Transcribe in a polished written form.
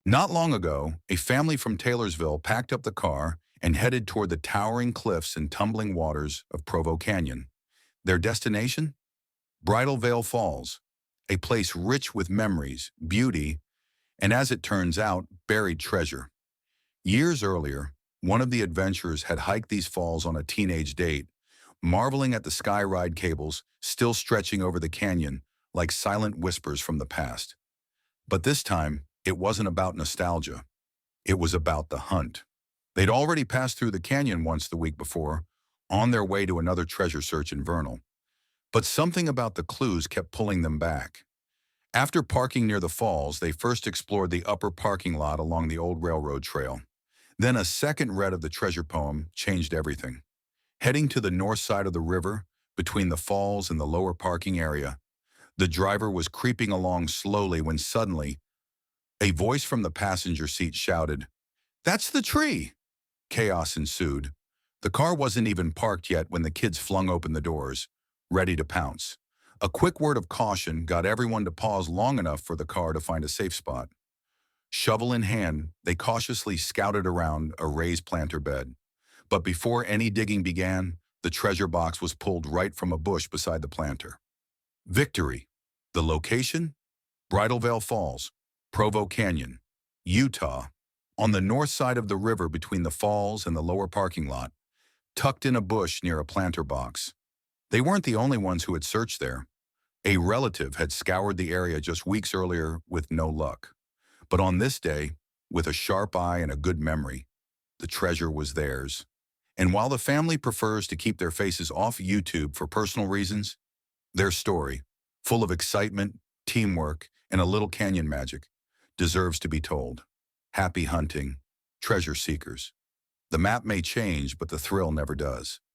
Not long ago, a family from Taylorsville packed up the car and headed toward the towering cliffs and tumbling waters of Provo Canyon. Their destination? Bridal Veil Falls, a place rich with memories, beauty, and as it turns out, buried treasure. Years earlier, one of the adventurers had hiked these falls on a teenage date, marveling at the sky ride cables still stretching over the canyon like silent whispers from the past. But this time, it wasn't about nostalgia. It was about the hunt. They'd already passed through the canyon once the week before, on their way to another treasure search in Vernal. But something about the clues kept pulling them back. After parking near the falls, they first explored the upper parking lot along the old railroad trail. Then a second read of the treasure poem changed everything. Heading to the north side of the river, between the falls and the lower parking area, the driver was creeping along slowly when suddenly, a voice from the passenger seat shouted, "That's the tree!" Chaos ensued. The car wasn't even parked yet when the kids flung open the doors, ready to pounce. A quick word of caution got everyone to pause long enough for the car to find a safe spot. Shovel in hand, they cautiously scouted around a raised planter bed. But before any digging began, the treasure box was pulled right from a bush beside the planter. Victory. The location? Bridal Veil Falls, Provo Canyon, Utah, on the north side of the river between the falls and the lower parking lot, tucked in a bush near a planter box. They weren't the only ones who had searched there. A relative had scoured the area just weeks earlier with no luck. But on this day, with a sharp eye and a good memory, the treasure was theirs. And while the family prefers to keep their faces off YouTube for personal reasons, their story, full of excitement, teamwork, and a little canyon magic, deserves to be told. Happy hunting, treasure seekers. The map may change, but the thrill never does.